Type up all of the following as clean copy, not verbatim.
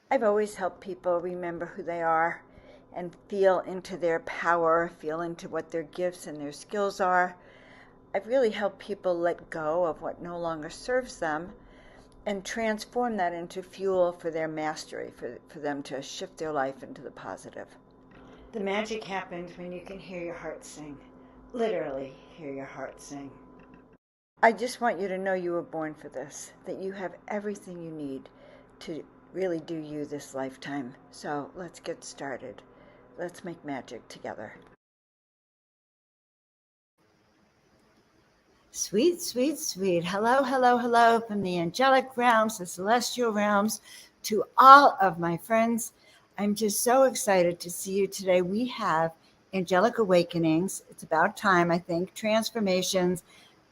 I've always helped people remember who they are and feel into their power, feel into what their gifts and their skills are. I've really helped people let go of what no longer serves them and transform that into fuel for their mastery, for them to shift their life into the positive. The magic happens when you can hear your heart sing. Literally, hear your heart sing. I just want you to know you were born for this, that you have everything you need to really do you this lifetime. So let's get started. Let's make magic together. Sweet, sweet, sweet. Hello, hello, hello from the angelic realms, the celestial realms, to all of my friends. I'm just so excited to see you today. We have angelic awakenings. It's about time, I think, transformations,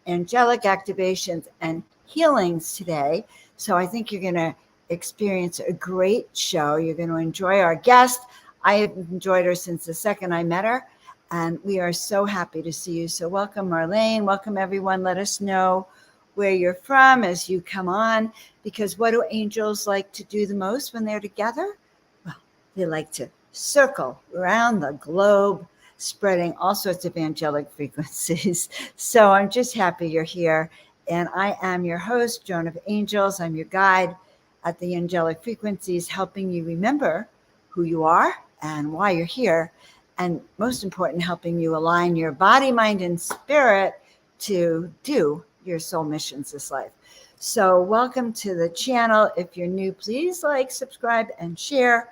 angelic activations, and healings today. So I think you're going to experience a great show. You're going to enjoy our guest. I have enjoyed her since the second I met her, and we are so happy to see you. So welcome, Marlene. Welcome, everyone. Let us know where you're from as you come on, because what do angels like to do the most when they're together? Well, they like to circle around the globe, spreading all sorts of angelic frequencies. So I'm just happy you're here. And I am your host, Joan of Angels. I'm your guide at the angelic frequencies, helping you remember who you are and why you're here. And most important, helping you align your body, mind, and spirit to do your soul missions this life. So welcome to the channel. If you're new, please like, subscribe, and share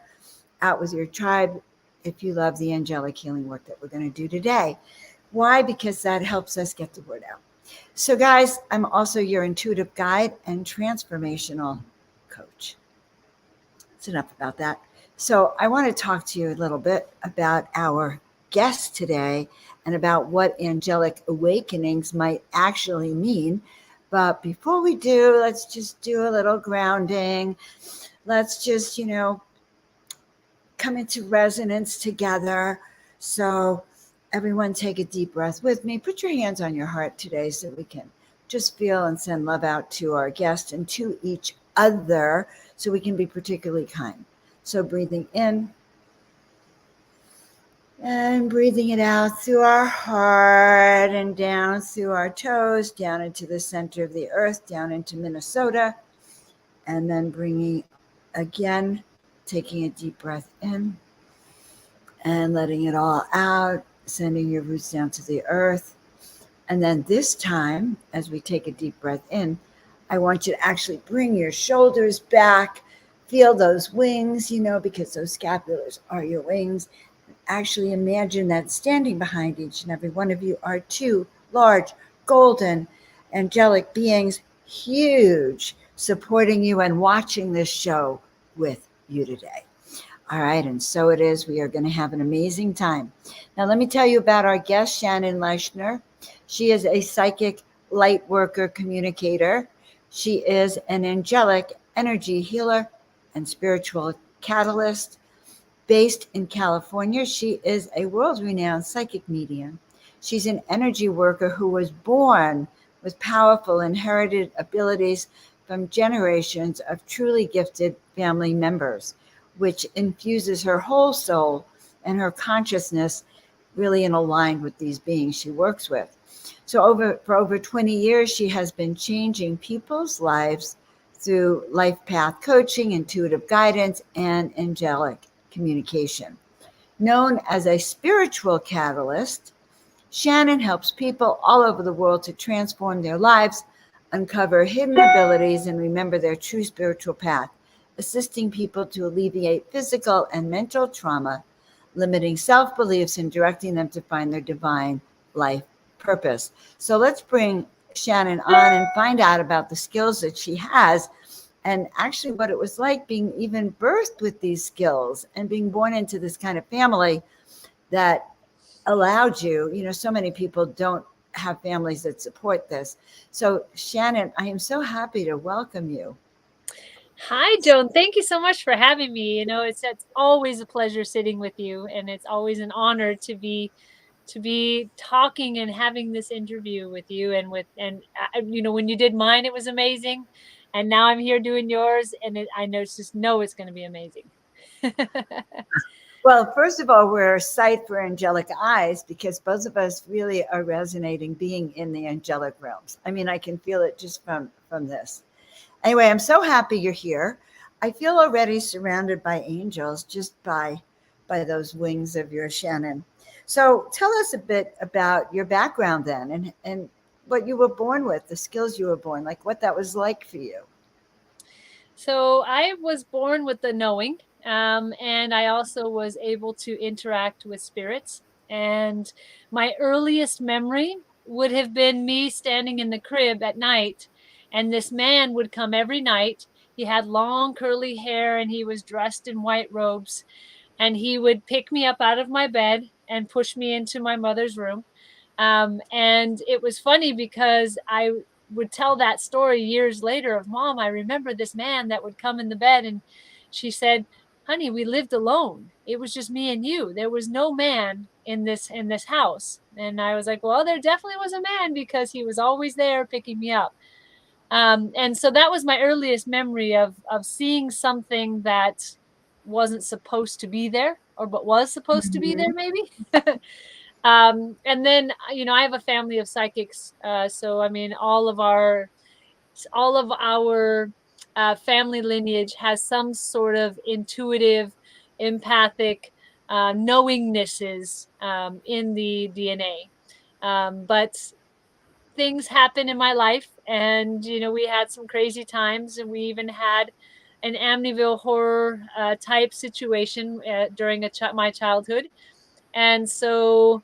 out with your tribe if you love the angelic healing work that we're going to do today. Why? Because that helps us get the word out. So guys, I'm also your intuitive guide and transformational coach. That's enough about that. So I want to talk to you a little bit about our guest today and about what angelic awakenings might actually mean. But before we do, let's just do a little grounding. Let's just, come into resonance together. So everyone take a deep breath with me. Put your hands on your heart today so we can just feel and send love out to our guest and to each other so we can be particularly kind. So breathing in and breathing it out through our heart and down through our toes, down into the center of the earth, down into Minnesota, and then bringing again, taking a deep breath in and letting it all out, sending your roots down to the earth. And then this time, as we take a deep breath in, I want you to actually bring your shoulders back, feel those wings, because those scapulars are your wings. Actually imagine that standing behind each and every one of you are two large, golden, angelic beings, huge, supporting you and watching this show with you today. All right, and so it is. We are going to have an amazing time. Now, let me tell you about our guest, Shannon Leischner. She is a psychic light worker communicator. She is an angelic energy healer and spiritual catalyst. Based in California, she is a world-renowned psychic medium. She's an energy worker who was born with powerful inherited abilities from generations of truly gifted family members, which infuses her whole soul and her consciousness really in aligned with these beings she works with. So for over 20 years, she has been changing people's lives through life path coaching, intuitive guidance, and angelic communication. Known as a spiritual catalyst, Shannon helps people all over the world to transform their lives, uncover hidden abilities, and remember their true spiritual path, assisting people to alleviate physical and mental trauma, limiting self-beliefs, and directing them to find their divine life purpose. So let's bring Shannon on and find out about the skills that she has and actually what it was like being even birthed with these skills and being born into this kind of family that allowed you, so many people don't have families that support this. So Shannon, I am so happy to welcome you. Hi, Joan. Thank you so much for having me. It's always a pleasure sitting with you, and it's always an honor to be talking and having this interview with you. And when you did mine, it was amazing. And now I'm here doing yours, and I know it's going to be amazing. Well, first of all, we're a sight for angelic eyes because both of us really are resonating being in the angelic realms. I mean, I can feel it just from this. Anyway, I'm so happy you're here. I feel already surrounded by angels just by those wings of your Shannon. So tell us a bit about your background then and what you were born with, the skills you were born, like what that was like for you. So I was born with the knowing, and I also was able to interact with spirits. And my earliest memory would have been me standing in the crib at night, and this man would come every night. He had long curly hair and he was dressed in white robes, and he would pick me up out of my bed and push me into my mother's room. And it was funny because I would tell that story years later of, Mom, I remember this man that would come in the bed. And she said, honey, we lived alone. It was just me and you. There was no man in this house. And I was like, well, there definitely was a man because he was always there picking me up. And so that was my earliest memory of seeing something that wasn't supposed to be there, or but was supposed to be there Mhm. maybe. And then, I have a family of psychics. So I mean, all of our family lineage has some sort of intuitive, empathic knowingnesses in the DNA. But things happen in my life, and we had some crazy times, and we even had an Amityville horror type situation during my childhood. And so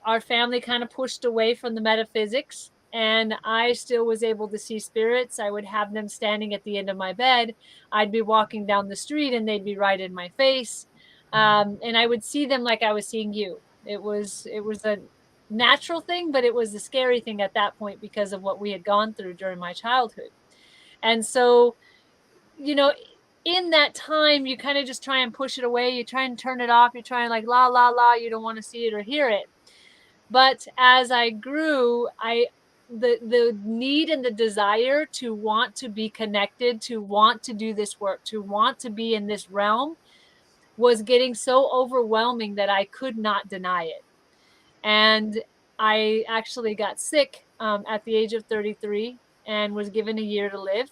our family kind of pushed away from the metaphysics, and I still was able to see spirits. I would have them standing at the end of my bed. I'd be walking down the street and they'd be right in my face. And I would see them like I was seeing you. It was a natural thing, but it was a scary thing at that point because of what we had gone through during my childhood. And so, you know, in that time, you kind of just try and push it away. You try and turn it off. You try and like la la la. You don't want to see it or hear it. But as I grew, the need and the desire to want to be connected, to want to do this work, to want to be in this realm was getting so overwhelming that I could not deny it. And I actually got sick at the age of 33 and was given a year to live.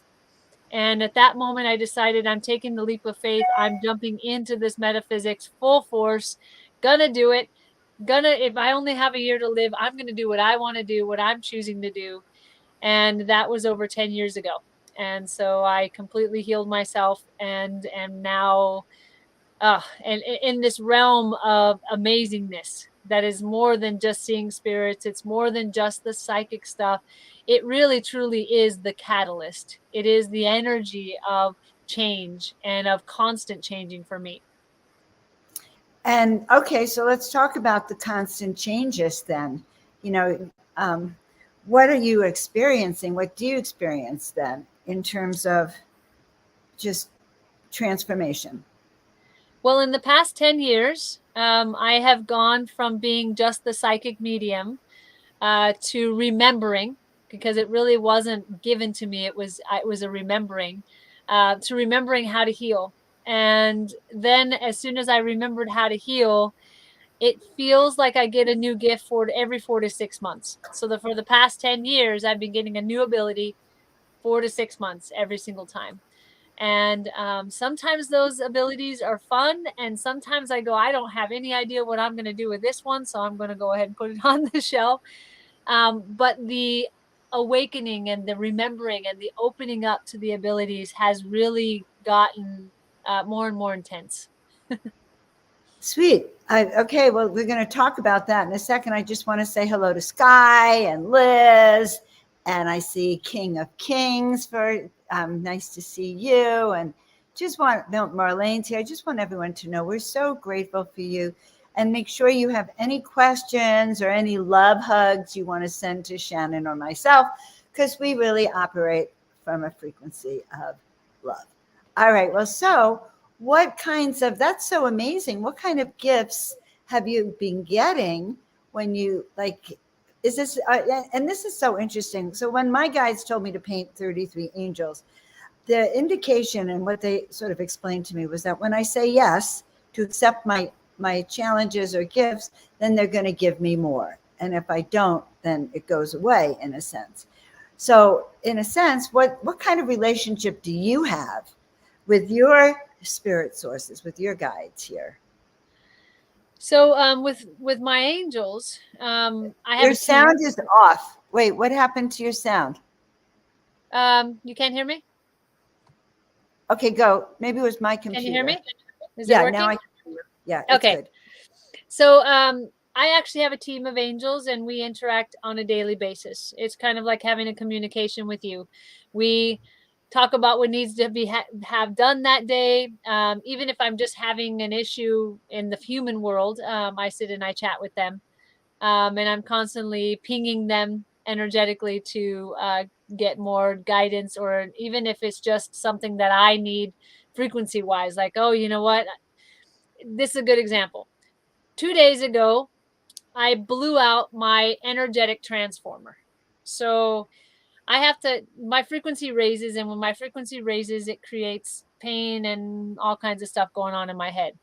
And at that moment, I decided I'm taking the leap of faith. I'm jumping into this metaphysics full force, gonna do it. If I only have a year to live, I'm gonna do what I want to do, what I'm choosing to do. And that was over 10 years ago. And so I completely healed myself and am now and in this realm of amazingness that is more than just seeing spirits. It's more than just the psychic stuff. It really truly is the catalyst. It is the energy of change and of constant changing for me. And okay, so let's talk about the constant changes then. You know, what are you experiencing? What do you experience then in terms of just transformation? Well, in the past 10 years, I have gone from being just the psychic medium to remembering, because it really wasn't given to me. It was a remembering, to remembering how to heal. And then as soon as I remembered how to heal, it feels like I get a new gift for every 4 to 6 months. So for the past 10 years, I've been getting a new ability 4 to 6 months every single time. And sometimes those abilities are fun, and sometimes I go, I don't have any idea what I'm going to do with this one, so I'm going to go ahead and put it on the shelf. But the awakening and the remembering and the opening up to the abilities has really gotten more and more intense. Sweet. Okay, well, we're going to talk about that in a second. I just want to say hello to Sky and Liz, and I see King of Kings. For nice to see you, and just want no, Marlene's here. I just want everyone to know we're so grateful for you, and make sure you have any questions or any love hugs you want to send to Shannon or myself, because we really operate from a frequency of love. All right. Well, so what kinds of that's so amazing. What kind of gifts have you been getting when you like is this, and this is so interesting. So when my guides told me to paint 33 angels, the indication and what they sort of explained to me was that when I say yes to accept my challenges or gifts, then they're going to give me more. And if I don't, then it goes away in a sense. So in a sense, what kind of relationship do you have with your spirit sources, with your guides here? So with my angels, I have Your a team. sound is off. Wait, what happened to your sound? You can't hear me? Okay, go. Maybe it was my Can you hear computer. me? Is it Yeah, now working? I can hear you. Yeah, it's Okay. good. So I actually have a team of angels and we interact on a daily basis. It's kind of like having a communication with you. We talk about what needs to be have done that day. Even if I'm just having an issue in the human world, I sit and I chat with them. And I'm constantly pinging them energetically to get more guidance, or even if it's just something that I need frequency wise, like, oh, you know what? This is a good example. 2 days ago, I blew out my energetic transformer. So I have to, my frequency raises, and when my frequency raises, it creates pain and all kinds of stuff going on in my head.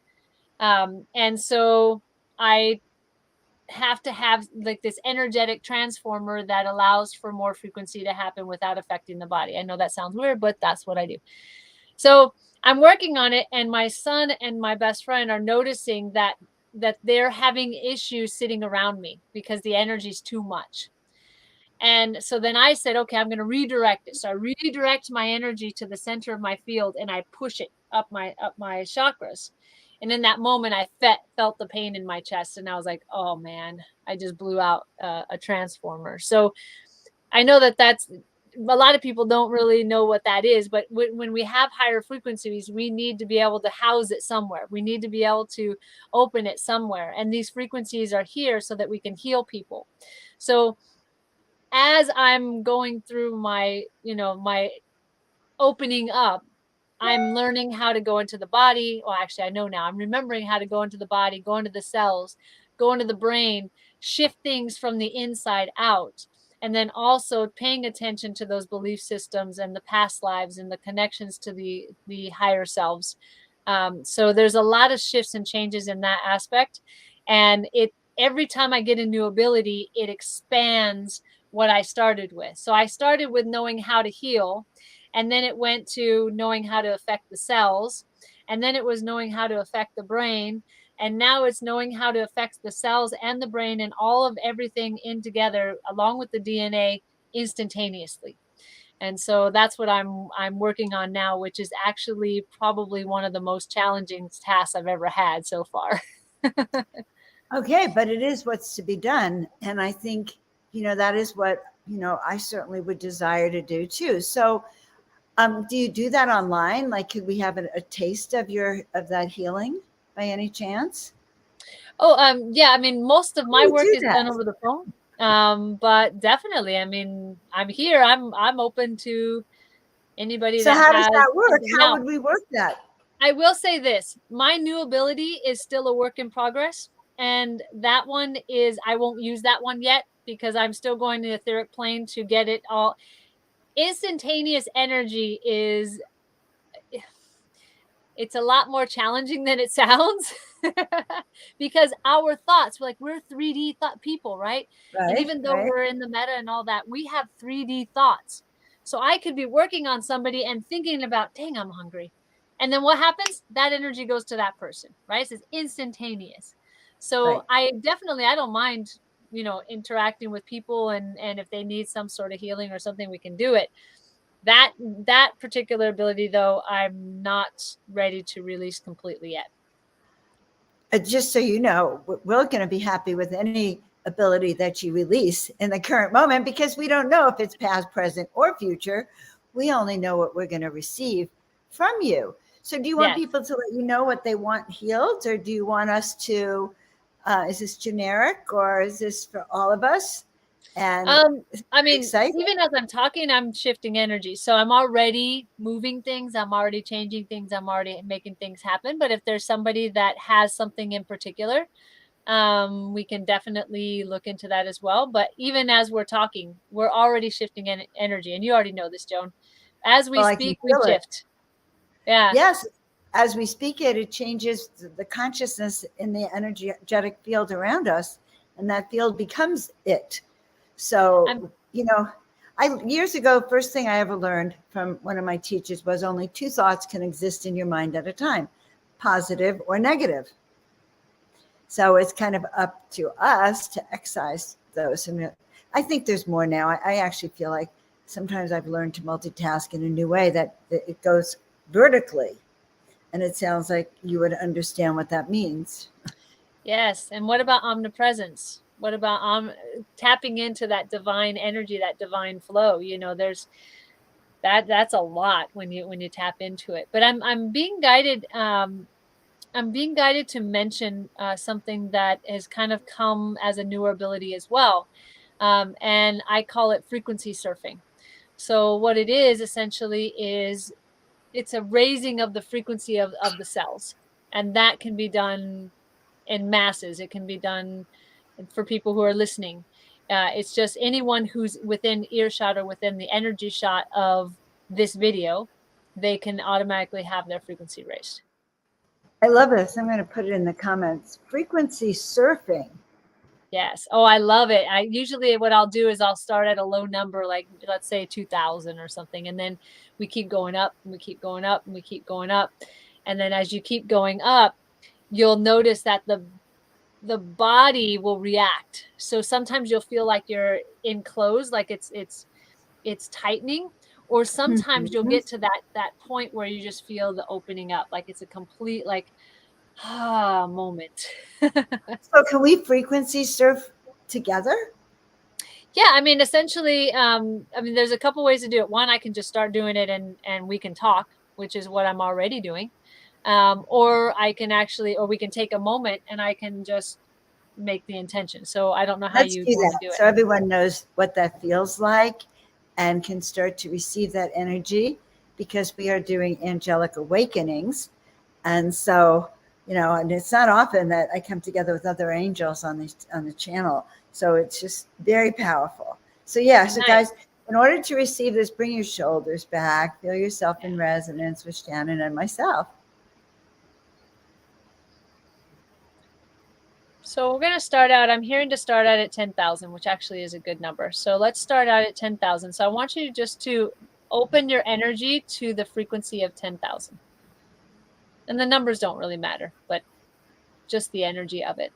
And so I have to have like this energetic transformer that allows for more frequency to happen without affecting the body. I know that sounds weird, but that's what I do. So I'm working on it, and my son and my best friend are noticing that they're having issues sitting around me because the energy is too much. And so then I said, okay, I'm going to redirect it. So I redirect my energy to the center of my field and I push it up my chakras. And in that moment, I felt the pain in my chest, and I was like, "Oh man, I just blew out a transformer." So I know that that's a lot of people don't really know what that is, but when we have higher frequencies, we need to be able to house it somewhere. We need to be able to open it somewhere, and these frequencies are here so that we can heal people. So as I'm going through my opening up, I'm learning how to go into the body. Well, actually, I know now. I'm remembering how to go into the body, go into the cells, go into the brain, shift things from the inside out. And then also paying attention to those belief systems and the past lives and the connections to the higher selves. So there's a lot of shifts and changes in that aspect. And it every time I get a new ability, it expands what I started with. So I started with knowing how to heal, and then it went to knowing how to affect the cells, and then it was knowing how to affect the brain, and now it's knowing how to affect the cells and the brain and all of everything in together along with the DNA instantaneously. And so that's what I'm working on now, which is actually probably one of the most challenging tasks I've ever had so far. Okay, but it is what's to be done. And I think, that is what, I certainly would desire to do too. So, do you do that online? Like, could we have a taste of that healing by any chance? Oh, yeah, I mean, most of How do my you work do is that? done over the phone. But definitely, I mean, I'm here. I'm open to anybody So that how does has that work? something. How Now, would we work that? I will say this, my new ability is still a work in progress. And that one is, I won't use that one yet because I'm still going to the etheric plane to get it all. Instantaneous energy is, it's a lot more challenging than it sounds because our thoughts, we're 3D thought people, right? And Right, even though right, we're in the meta and all that, we have 3D thoughts. So I could be working on somebody and thinking about, dang, I'm hungry. And then what happens? That energy goes to that person, right? So it's instantaneous. So right. I don't mind, interacting with people, and if they need some sort of healing or something, we can do it. That particular ability, though, I'm not ready to release completely yet. Just so you know, we're going to be happy with any ability that you release in the current moment because we don't know if it's past, present, or future. We only know what we're going to receive from you. So, do you want Yes. people to let you know what they want healed, or do you want us to? Is this generic, or is this for all of us? And Um, it's I mean, exciting. even as I'm talking, I'm shifting energy. So I'm already moving things, I'm already changing things, I'm already making things happen. But if there's somebody that has something in particular, we can definitely look into that as well. But even as we're talking, we're already shifting energy. And you already know this, Joan. As we Well, I can speak, we feel it. shift. Yeah. Yes, as we speak it, it changes the consciousness in the energetic field around us, and that field becomes it. I'm, So, I years ago, first thing I ever learned from one of my teachers was only two thoughts can exist in your mind at a time, positive or negative. So it's kind of up to us to excise those. And I think there's more now. I actually feel like sometimes I've learned to multitask in a new way that it goes vertically. And it sounds like you would understand what that means. yes. And what about omnipresence? What about tapping into that divine energy, that divine flow? There's that's a lot when you tap into it. But I'm being guided. I'm being guided to mention something that has kind of come as a newer ability as well. And I call it frequency surfing. So what it is essentially is it's a raising of the frequency of the cells. And that can be done in masses. It can be done for people who are listening. It's just anyone who's within earshot or within the energy shot of this video, they can automatically have their frequency raised. I love this. I'm going to put it in the comments. Frequency surfing. Yes. Oh, I love it. I usually what I'll do is I'll start at a low number, like let's say 2000 or something. And then we keep going up and we keep going up and we keep going up. And then as you keep going up, you'll notice that the body will react. So sometimes you'll feel like you're enclosed, like it's tightening, or sometimes you'll Mhm. get to that point where you just feel the opening up, like it's a complete like moment. So, can we frequency surf together? Yeah, I mean, essentially, there's a couple ways to do it. One, I can just start doing it and we can talk, which is what I'm already doing. Or I can actually, or we can take a moment and I can just make the intention. So I don't know how Let's you'd do want that to do it. so everyone knows what that feels like and can start to receive that energy because we are doing angelic awakenings. And so, and it's not often that I come together with other angels on the channel. So it's just very powerful. So yeah, so Nice. guys, in order to receive this, bring your shoulders back, feel yourself in resonance with Shannon and myself. So we're going to start out, I'm hearing to start out at 10,000, which actually is a good number. So let's start out at 10,000. So I want you just to open your energy to the frequency of 10,000. And the numbers don't really matter, but just the energy of it.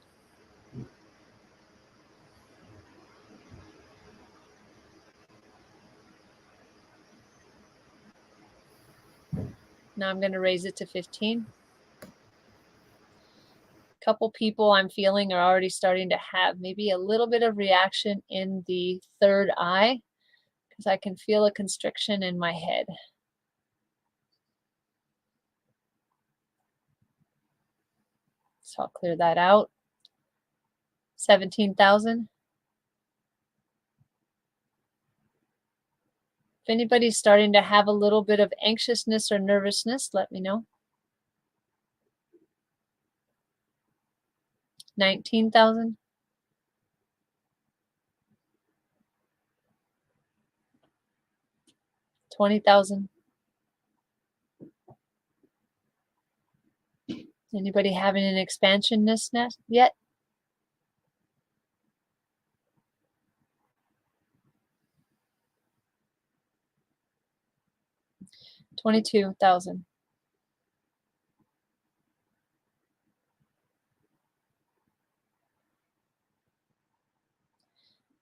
Now I'm going to raise it to 15. Couple people I'm feeling are already starting to have maybe a little bit of reaction in the third eye because I can feel a constriction in my head. So I'll clear that out. 17,000. If anybody's starting to have a little bit of anxiousness or nervousness, let me know. 19,000. 20,000. Anybody having an expansionness yet? 22,000.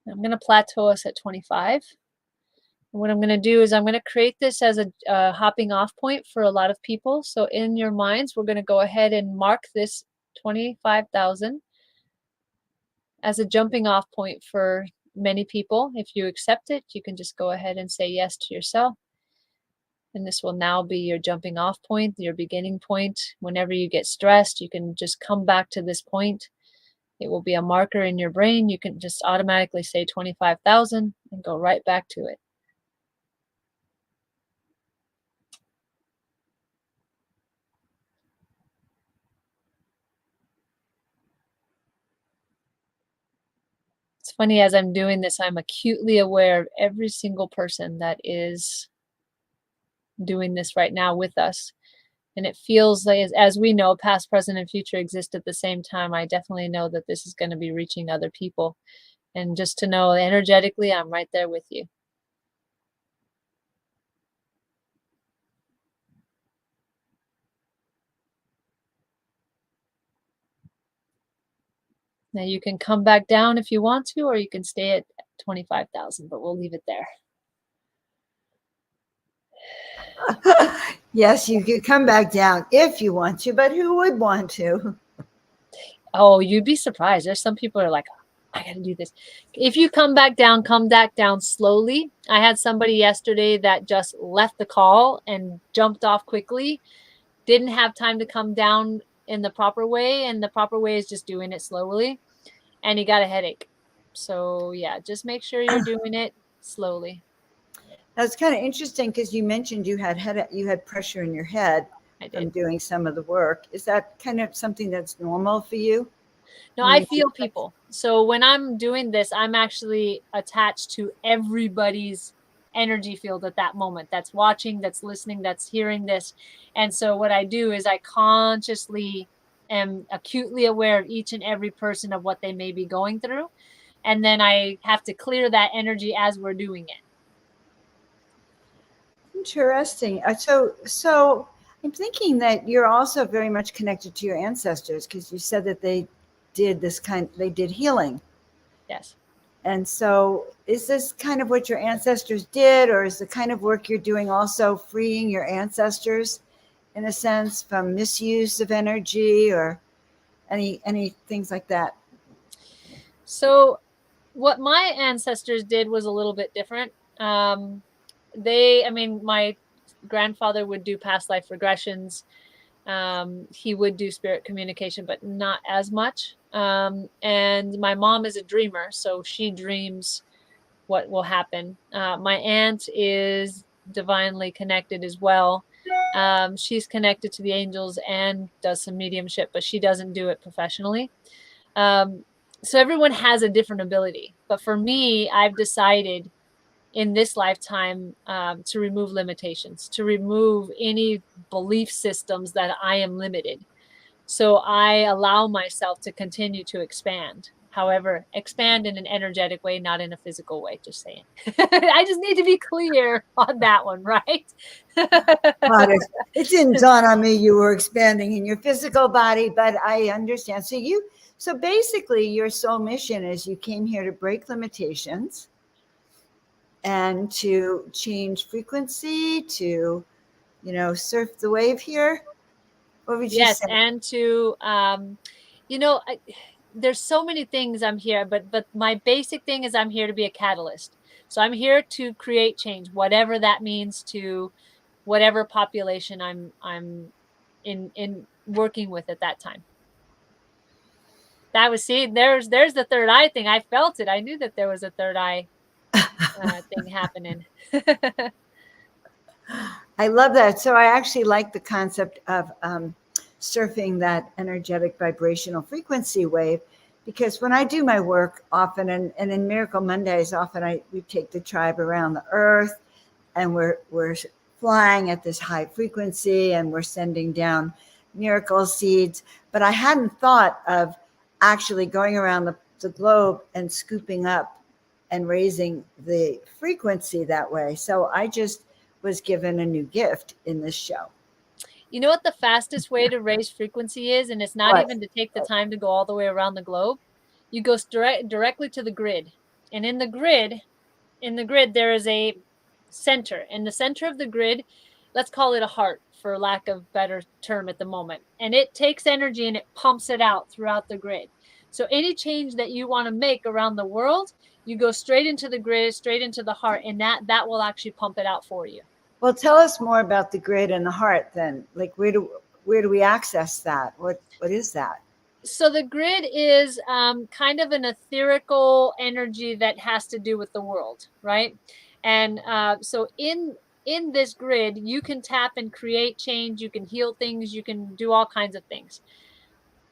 I'm going to plateau us at 25. And what I'm going to do is I'm going to create this as a hopping off point for a lot of people. So in your minds, we're going to go ahead and mark this 25,000 as a jumping off point for many people. If you accept it, you can just go ahead and say yes to yourself. And this will now be your jumping off point, your beginning point. Whenever you get stressed, you can just come back to this point. It will be a marker in your brain. You can just automatically say 25,000 and go right back to it. funny, as I'm doing this, I'm acutely aware of every single person that is doing this right now with us. And it feels like, as we know, past, present, and future exist at the same time. I definitely know that this is going to be reaching other people. And just to know energetically, I'm right there with you. Now you can come back down if you want to, or you can stay at 25,000, but we'll leave it there. Yes, you could come back down if you want to, but who would want to? Oh, you'd be surprised. There's some people are like, I got to do this. If you come back down slowly. I had somebody yesterday that just left the call and jumped off quickly, didn't have time to come down in the proper way. And the proper way is just doing it slowly. And he got a headache. So yeah, just make sure you're doing it slowly. That's kind of interesting because you mentioned you had pressure in your head I from did. doing some of the work. Is that kind of something that's normal for you? No, I feel people. So when I'm doing this, I'm actually attached to everybody's energy field at that moment that's watching, that's listening, that's hearing this. And so what I do is I consciously am acutely aware of each and every person of what they may be going through. And then I have to clear that energy as we're doing it. Interesting. So I'm thinking that you're also very much connected to your ancestors because you said that they did healing. Yes. And so is this kind of what your ancestors did, or is the kind of work you're doing also freeing your ancestors in a sense from misuse of energy or any things like that? So what my ancestors did was a little bit different. My grandfather would do past life regressions. He would do spirit communication, but not as much. And my mom is a dreamer, so she dreams what will happen. My aunt is divinely connected as well. She's connected to the angels and does some mediumship, but she doesn't do it professionally. Um, so everyone has a different ability. But for me, I've decided in this lifetime to remove limitations, to remove any belief systems that I am limited. So I allow myself to continue to expand. However, expand in an energetic way, not in a physical way, just saying. I just need to be clear on that one, right? It didn't dawn on me you were expanding in your physical body, but I understand. So basically your soul mission is you came here to break limitations and to change frequency, to, surf the wave here. What would you Yes, say? and to there's so many things I'm here, but my basic thing is I'm here to be a catalyst. So I'm here to create change, whatever that means to whatever population I'm in working with at that time. That was, see, there's the third eye thing. I felt it. I knew that there was a third eye thing happening. I love that. So I actually like the concept of surfing that energetic vibrational frequency wave because when I do my work often, and in Miracle Mondays, often we take the tribe around the earth and we're flying at this high frequency and we're sending down miracle seeds. But I hadn't thought of actually going around the globe and scooping up and raising the frequency that way. So I just was given a new gift in this show. You know what the fastest way to raise frequency is? And it's not What? even to take the time to go all the way around the globe. You go directly to the grid. And in the grid, there is a center. In the center of the grid, let's call it a heart for lack of better term at the moment. And it takes energy and it pumps it out throughout the grid. So any change that you want to make around the world, you go straight into the grid, straight into the heart, and that will actually pump it out for you. Well, tell us more about the grid and the heart then. Like where do we access that? What is that? So the grid is kind of an etherical energy that has to do with the world, right? And so in this grid, you can tap and create change. You can heal things. You can do all kinds of things.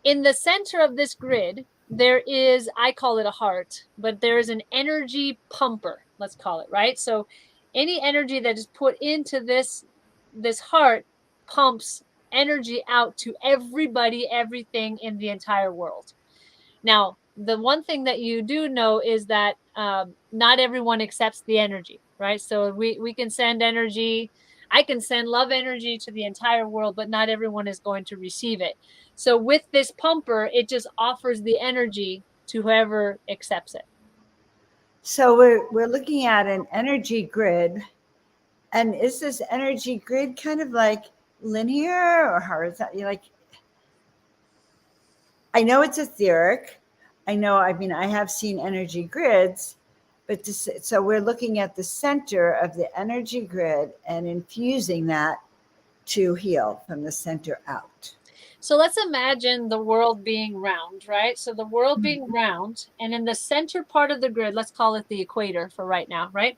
In the center of this grid, there is, I call it a heart, but there is an energy pumper, let's call it, right? So any energy that is put into this heart pumps energy out to everybody, everything in the entire world. Now, the one thing that you do know is that not everyone accepts the energy, right? So we can send energy. I can send love energy to the entire world, but not everyone is going to receive it. So with this pumper, it just offers the energy to whoever accepts it. So we're looking at an energy grid, and is this energy grid kind of like linear or horizontal? Like, I know it's etheric. I know. I mean, I have seen energy grids, but so we're looking at the center of the energy grid and infusing that to heal from the center out. So let's imagine the world being round, right? So the world being Mhm. round, and in the center part of the grid, let's call it the equator for right now, right?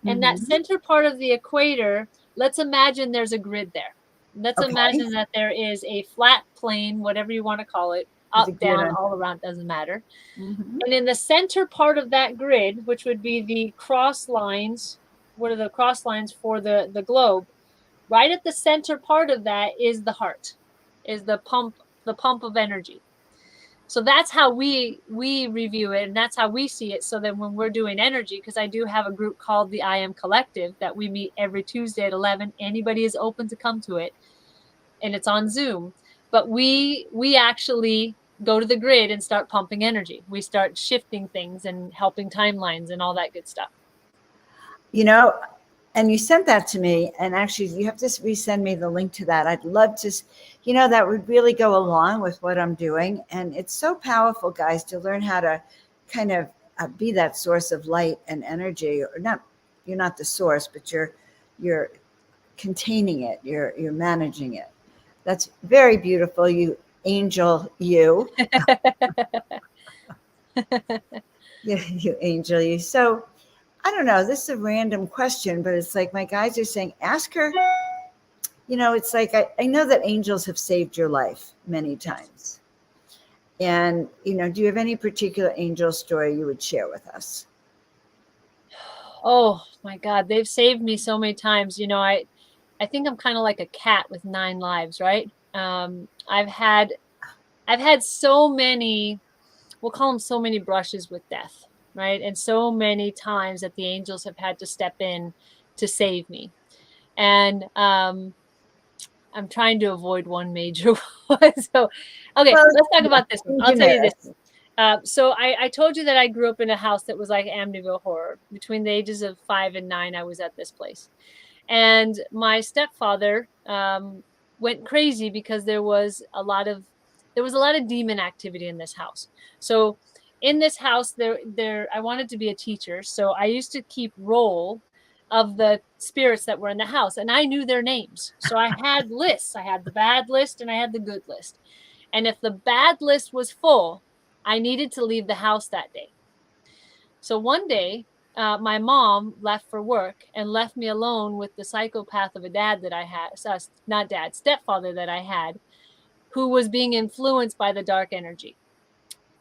And that Mhm. center part of the equator, let's imagine there's a grid there. Let's Okay. imagine that there is a flat plane, whatever you want to call it, There's up, a grid down, on. all around, doesn't matter. Mhm. And in the center part of that grid, which would be the cross lines, what are the cross lines for the globe? Right at the center part of that is the heart, is the pump of energy. So that's how we review it, and that's how we see it. So that when we're doing energy, because I do have a group called the I Am Collective that we meet every Tuesday at 11. Anybody is open to come to it, and it's on Zoom. But we actually go to the grid and start pumping energy. We start shifting things and helping timelines and all that good stuff. You know, and you sent that to me, and actually you have to resend me the link to that. I'd love to, that would really go along with what I'm doing. And it's so powerful, guys, to learn how to kind of be that source of light and energy. Or not, you're not the source, but you're containing it, you're managing it. That's very beautiful, you angel, you. You angel, you. So I don't know, this is a random question, but it's like my guys are saying, ask her. It's like I know that angels have saved your life many Yes. times. And, do you have any particular angel story you would share with us? Oh my God, they've saved me so many times. I think I'm kind of like a cat with 9 lives, right? I've had so many, we'll call them so many brushes with death, right? And so many times that the angels have had to step in to save me. And I'm trying to avoid one major one. So, okay, Well, let's talk about this one. be I'll tell you this generous. one. So I told you that I grew up in a house that was like Amityville horror. Between the ages of 5 and 9, I was at this place. And my stepfather went crazy because there was a lot of demon activity in this house. So in this house, there I wanted to be a teacher, so I used to keep roll of the spirits that were in the house, and I knew their names. So I had lists. I had the bad list and I had the good list. And if the bad list was full, I needed to leave the house that day. So one day, my mom left for work and left me alone with the psychopath of a dad that I had, not dad, stepfather that I had, who was being influenced by the dark energy.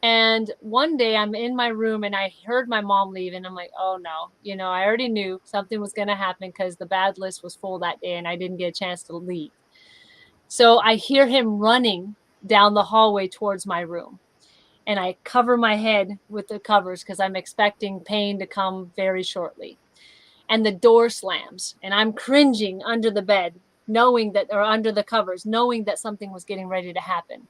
And one day I'm in my room and I heard my mom leave, and I'm like, oh no, I already knew something was going to happen because the bad list was full that day and I didn't get a chance to leave. So I hear him running down the hallway towards my room, and I cover my head with the covers because I'm expecting pain to come very shortly. And the door slams, and I'm cringing under the bed, or under the covers, knowing that something was getting ready to happen.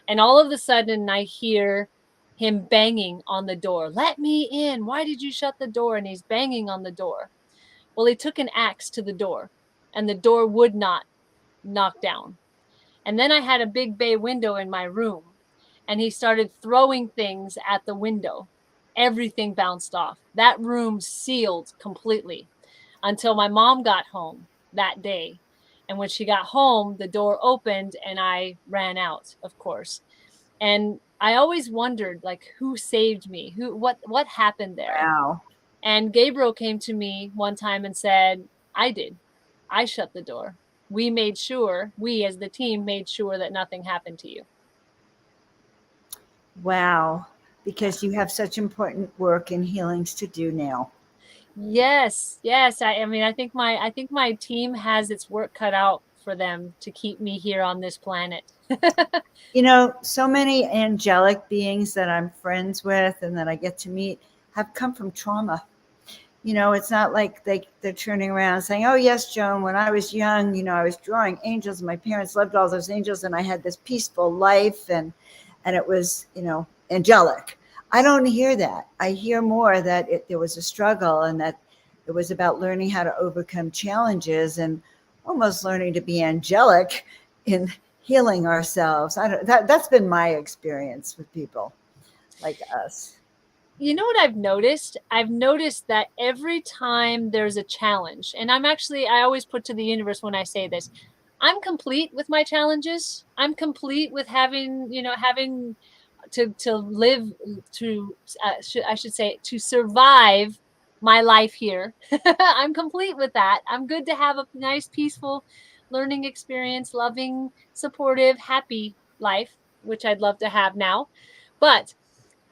And all of a sudden, I hear him banging on the door. Let me in. Why did you shut the door? And he's banging on the door. Well, he took an axe to the door, and the door would not knock down. And then I had a big bay window in my room, and he started throwing things at the window. Everything bounced off. That room sealed completely until my mom got home that day. And when she got home, the door opened and I ran out, of course. And I always wondered, like, who saved me? What happened there? Wow. And Gabriel came to me one time and said, I did. I shut the door. We as the team made sure that nothing happened to you. Wow. Because you have such important work and healings to do now. Yes, yes. I mean, I think my team has its work cut out for them to keep me here on this planet. You know, so many angelic beings that I'm friends with and that I get to meet have come from trauma. You know, it's not like they're turning around saying, "Oh, yes, Joan, when I was young, you know, I was drawing angels and my parents loved all those angels and I had this peaceful life and it was, you know, angelic." I don't hear that. I hear more that there was a struggle and that it was about learning how to overcome challenges and almost learning to be angelic in healing ourselves. That's been my experience with people like us. You know what I've noticed? I've noticed that every time there's a challenge, and I always put to the universe when I say this, I'm complete with my challenges. I'm complete with having to live to I should say to survive my life here. I'm complete with that. I'm good to have a nice peaceful learning experience, loving, supportive, happy life, which I'd love to have now. But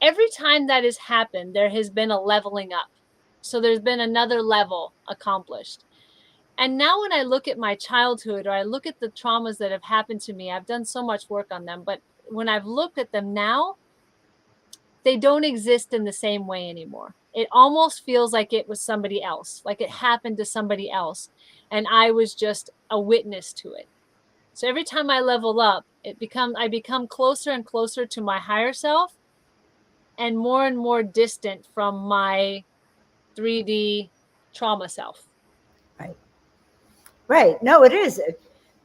every time that has happened, there has been a leveling up. So there's been another level accomplished. And now when I look at my childhood or I look at the traumas that have happened to me, I've done so much work on them, but when I've looked at them now, they don't exist in the same way anymore. It almost feels like it was somebody else, like it happened to somebody else, and I was just a witness to it. So every time I level up, I become closer and closer to my higher self and more distant from my 3D trauma self. Right. Right. No, it is.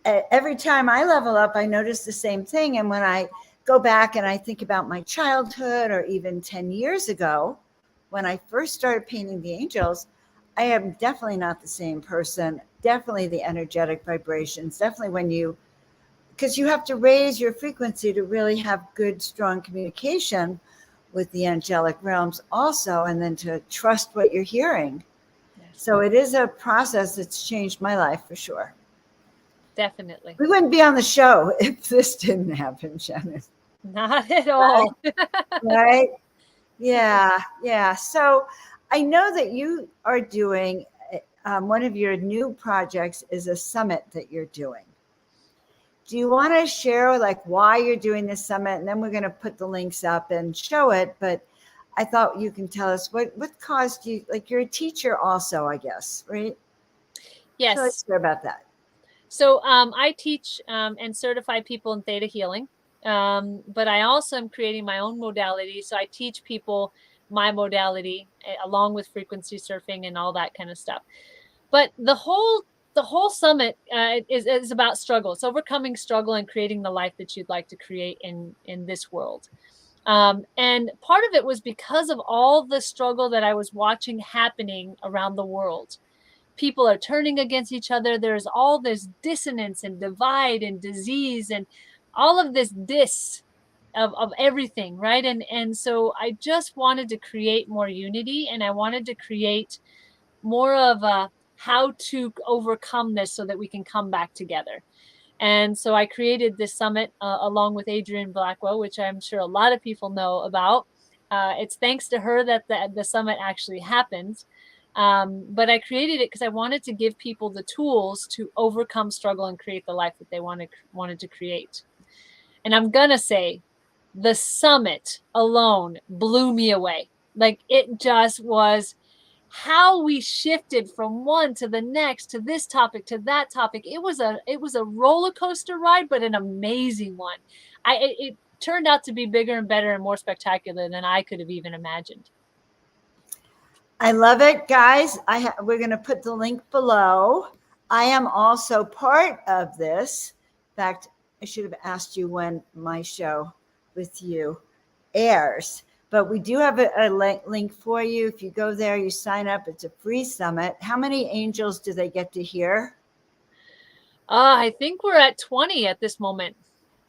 Every time I level up, I notice the same thing. And when I go back and I think about my childhood or even 10 years ago, when I first started painting the angels, I am definitely not the same person. Definitely the energetic vibrations. Definitely because you have to raise your frequency to really have good, strong communication with the angelic realms also, and then to trust what you're hearing. Yes, So it is a process that's changed my life for sure. definitely. We wouldn't be on the show if this didn't happen, Shannon. Not at Right? all. Right? Yeah, yeah. So I know that you are doing one of your new projects is a summit that you're doing. Do you want to share like why you're doing this summit? And then we're going to put the links up and show it. But I thought you can tell us what caused you. Like you're a teacher, also, I guess, right? So let's Yes. hear about that. So I teach and certify people in theta healing, but I also am creating my own modality. So I teach people my modality along with frequency surfing and all that kind of stuff. But the whole summit is about struggle. It's overcoming struggle and creating the life that you'd like to create in this world. And part of it was because of all the struggle that I was watching happening around the world. People are turning against each other. There's all this dissonance and divide and disease and all of this of everything, right? And so I just wanted to create more unity, and I wanted to create more of a how to overcome this so that we can come back together. And so I created this summit along with Adrienne Blackwell, which I'm sure a lot of people know about. It's thanks to her that the summit actually happens. But I created it because I wanted to give people the tools to overcome struggle and create the life that they wanted to create. And I'm gonna say, the summit alone blew me away. Like it just was how we shifted from one to the next to this topic to that topic. It was a roller coaster ride, but an amazing one. It turned out to be bigger and better and more spectacular than I could have even imagined. I love it, guys. We're going to put the link below. I am also part of this. In fact, I should have asked you when my show with you airs. But we do have a link for you. If you go there, you sign up. It's a free summit. How many angels do they get to hear? I think we're at 20 at this moment.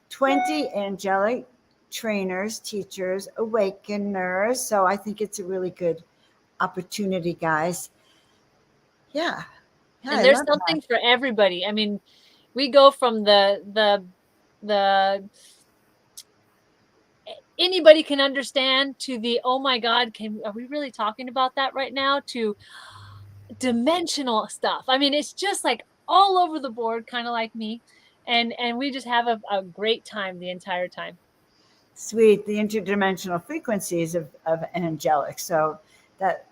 20 angelic trainers, teachers, awakeners. So I think it's a really good opportunity, guys. Yeah. Yeah, And I there's love that. something for everybody. I mean, we go from the anybody can understand, to the, oh my God, are we really talking about that right now, to dimensional stuff. I mean, it's just like all over the board, kind of like me. And we just have a great time the entire time. Sweet, the interdimensional frequencies of angelic. So that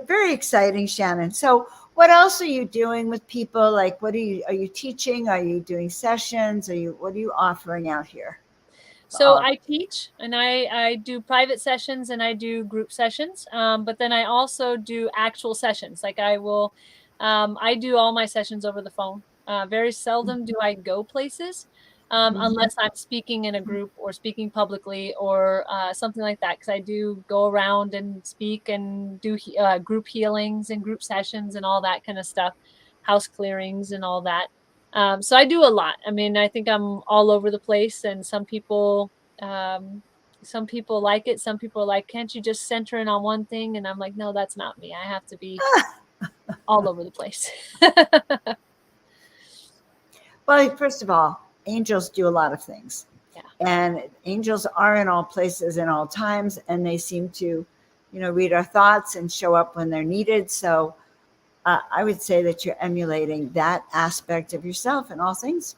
very exciting, Shannon. So what else are you doing with people? Like, what are you teaching? Are you doing sessions? What are you offering out here for So all of I us? teach, and I do private sessions and I do group sessions. But then I also do actual sessions. Like I do all my sessions over the phone. Very seldom do I go places, Mhm. unless I'm speaking in a group or speaking publicly or something like that. Because I do go around and speak and do group healings and group sessions and all that kind of stuff, house clearings and all that. So I do a lot. I mean, I think I'm all over the place, and um, some people like it. Some people are like, can't you just center in on one thing? And I'm like, no, that's not me. I have to be all over the place. Well, first of all, angels do a lot of things. Yeah. And angels are in all places in all times, and they seem to, read our thoughts and show up when they're needed. So I would say that you're emulating that aspect of yourself in all things.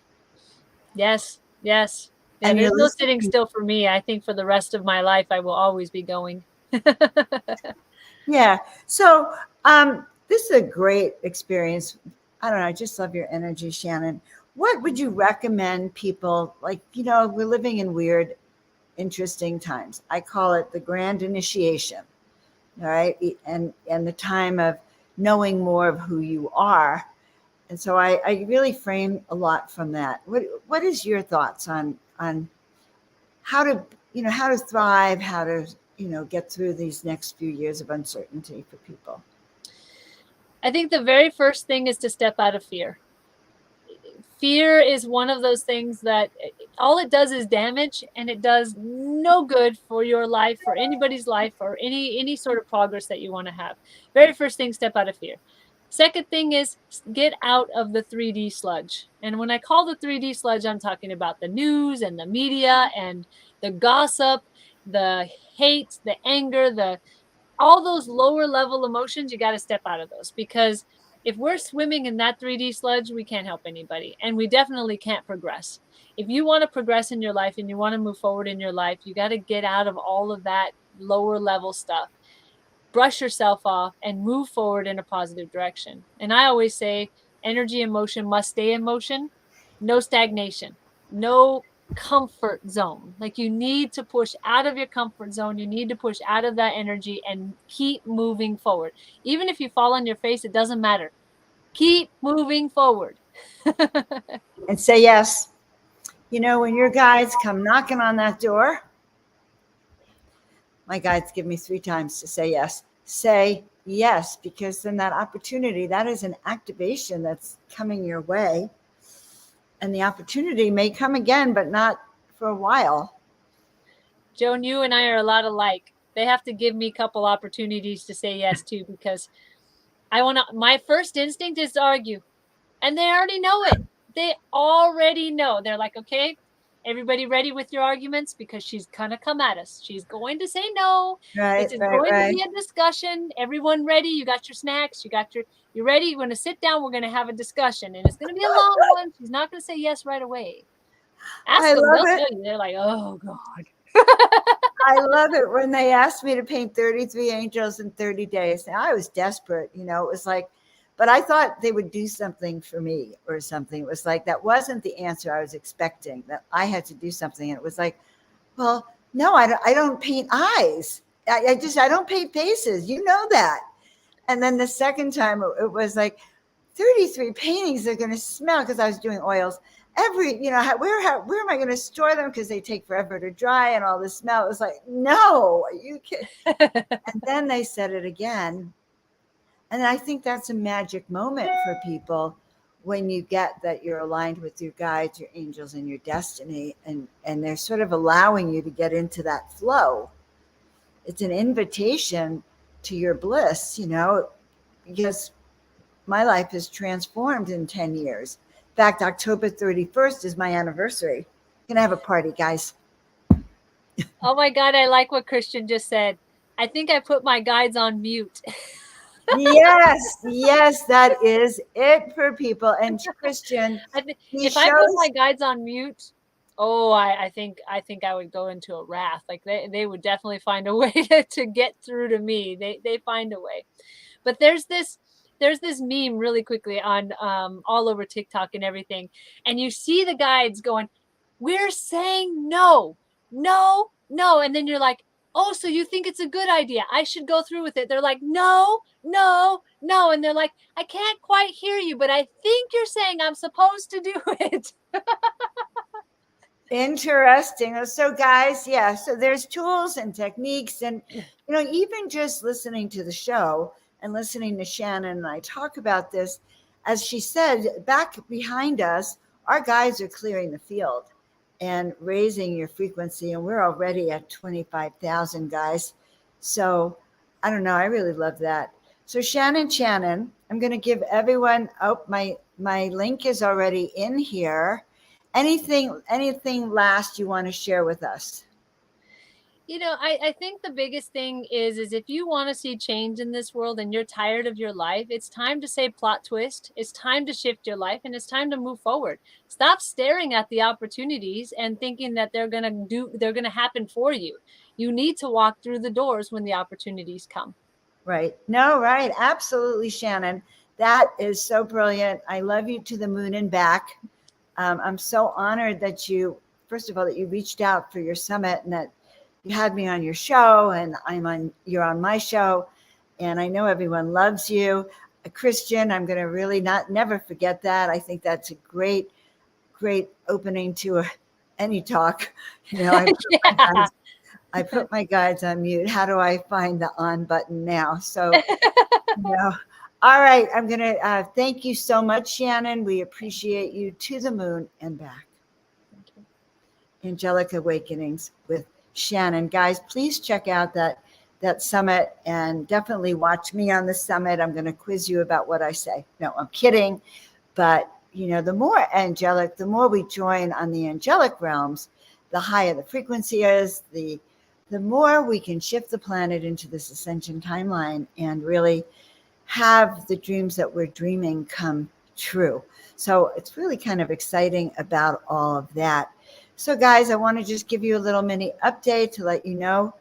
Yes. Yes. Yeah. And There's you're no sitting listening. still for me. I think for the rest of my life, I will always be going. Yeah. So this is a great experience. I don't know. I just love your energy, Shannon. What would you recommend people, like, we're living in weird, interesting times. I call it the grand initiation. All right. And the time of knowing more of who you are. And so I really frame a lot from that. What is your thoughts on how to, how to thrive, how to, get through these next few years of uncertainty for people? I think the very first thing is to step out of fear. Fear is one of those things that all it does is damage, and it does no good for your life, for anybody's life, or any sort of progress that you want to have. Very first thing, step out of fear. Second thing is get out of the 3D sludge. And when I call the 3D sludge, I'm talking about the news and the media and the gossip, the hate, the anger, the all those lower level emotions. You got to step out of those, because if we're swimming in that 3D sludge, we can't help anybody, and we definitely can't progress. If you want to progress in your life and you want to move forward in your life, you got to get out of all of that lower level stuff, brush yourself off, and move forward in a positive direction. And I always say energy and motion must stay in motion, no stagnation, no comfort zone. Like, you need to push out of your comfort zone. You need to push out of that energy and keep moving forward. Even if you fall on your face, it doesn't matter. Keep moving forward. And say yes. When your guides come knocking on that door, my guides give me 3 times to say yes. Say yes, because then that opportunity, that is an activation that's coming your way. And the opportunity may come again, but not for a while. Joan, you and I are a lot alike. They have to give me a couple opportunities to say yes to, because my first instinct is to argue. And they already know it. They already know. They're like, okay, everybody ready with your arguments? Because she's going to come at us. She's going to say no. This Right, is right, going to right. be a discussion. Everyone ready? You got your snacks. You ready? You're going to sit down. We're going to have a discussion. And it's going to be a long one. She's not going to say yes right away. Ask I them. love They'll it. tell you. They're like, oh, God. I love it when they asked me to paint 33 angels in 30 days. Now, I was desperate, it was like, but I thought they would do something for me or something. It was like, that wasn't the answer I was expecting, that I had to do something. And it was like, well, no, I don't paint eyes. I don't paint faces. You know that. And then the second time it was like 33 paintings are going to smell, because I was doing oils. Where am I going to store them? Because they take forever to dry and all this smell. It was like, no, you can. And then they said it again. And I think that's a magic moment for people, when you get that you're aligned with your guides, your angels, and your destiny, and they're sort of allowing you to get into that flow. It's an invitation to your bliss, because my life has transformed in 10 years. In fact, October 31st is my anniversary. Gonna have a party, guys. Oh my God, I like what Christian just said. I think I put my guides on mute. Yes, yes, that is it for people. And Christian, these If I put my shows, guides on mute, oh, I think I would go into a wrath. Like they would definitely find a way to get through to me. They find a way. But there's this meme really quickly on all over TikTok and everything, and you see the guides going, "We're saying no, no, no," and then you're like, "Oh, so you think it's a good idea? I should go through with it." They're like, "No, no, no," and they're like, "I can't quite hear you, but I think you're saying I'm supposed to do it." interesting. So, guys, yeah, so there's tools and techniques, and even just listening to the show and listening to Shannon and I talk about this, as she said, back behind us, our guides are clearing the field and raising your frequency, and we're already at 25,000 guys. So, I don't know, I really love that. So, Shannon, I'm going to give everyone. Oh, my link is already in here. Anything last you want to share with us? I think the biggest thing is if you want to see change in this world and you're tired of your life, it's time to say plot twist. It's time to shift your life, and it's time to move forward. Stop staring at the opportunities and thinking that they're going to happen for you. You need to walk through the doors when the opportunities come. Right. No, right. Absolutely, Shannon. That is so brilliant. I love you to the moon and back. I'm so honored that first of all, that you reached out for your summit and that you had me on your show, and you're on my show, and I know everyone loves you. A Christian, I'm going to really never forget that. I think that's a great, great opening to any talk. Yeah. I put my guides on mute. How do I find the on button now? So, no. All right. I'm going to thank you so much, Shannon. We appreciate you to the moon and back. Angelic Awakenings with Shannon. Guys, please check out that summit and definitely watch me on the summit. I'm going to quiz you about what I say. No, I'm kidding. But, the more angelic, the more we join on the angelic realms, the higher the frequency is, the more we can shift the planet into this ascension timeline and really have the dreams that we're dreaming come true. So it's really kind of exciting about all of that. So, guys, I want to just give you a little mini update to let you know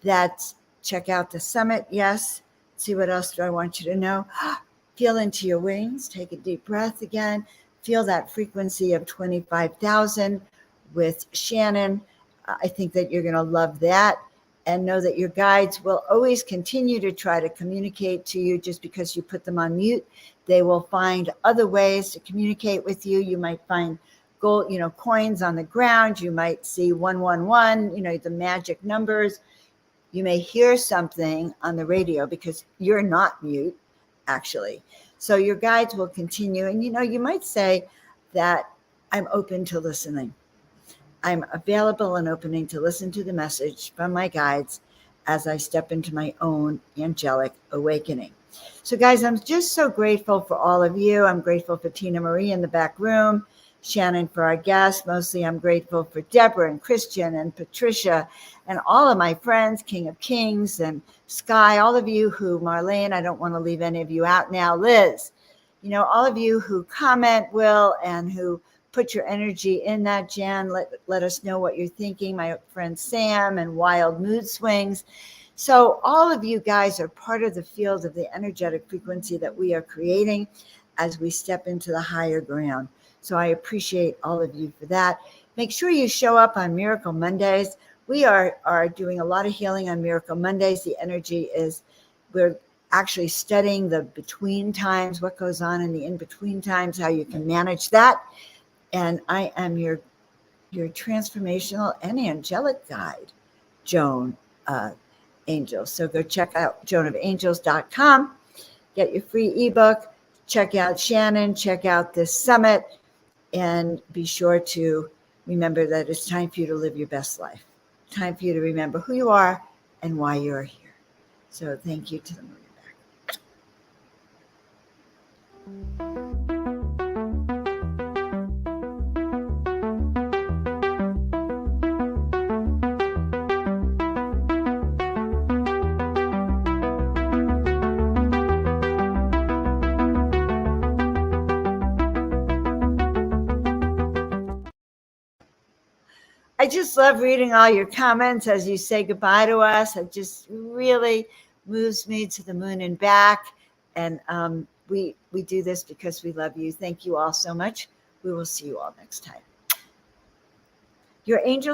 that check out the summit. Yes. See, what else do I want you to know? Feel into your wings. Take a deep breath again. Feel that frequency of 25,000 with Shannon. I think that you're going to love that. And know that your guides will always continue to try to communicate to you. Just because you put them on mute, they will find other ways to communicate with you. You might find gold, coins on the ground. You might see 111, the magic numbers. You may hear something on the radio because you're not mute, actually. So your guides will continue. And, you might say that I'm open to listening. I'm available and opening to listen to the message from my guides as I step into my own angelic awakening. So, guys, I'm just so grateful for all of you. I'm grateful for Tina Marie in the back room, Shannon for our guests. Mostly, I'm grateful for Deborah and Christian and Patricia and all of my friends, King of Kings and Sky, all of you who, Marlene, I don't want to leave any of you out now, Liz, all of you who comment, Will, and who put your energy in that, Jan. Let us know what you're thinking. My friend Sam and Wild Mood Swings. So all of you guys are part of the field of the energetic frequency that we are creating as we step into the higher ground. So I appreciate all of you for that. Make sure you show up on Miracle Mondays. We are doing a lot of healing on Miracle Mondays. The energy is, we're actually studying the between times, what goes on in the in-between times, how you can manage that. And I am your transformational and angelic guide, Joan of Angels. So go check out joanofangels.com, get your free ebook, check out Shannon, check out this summit, and be sure to remember that it's time for you to live your best life. Time for you to remember who you are and why you're here. So thank you to the moon and back. I just love reading all your comments as you say goodbye to us. It just really moves me to the moon and back. And we do this because we love you. Thank you all so much. We will see you all next time. Your angels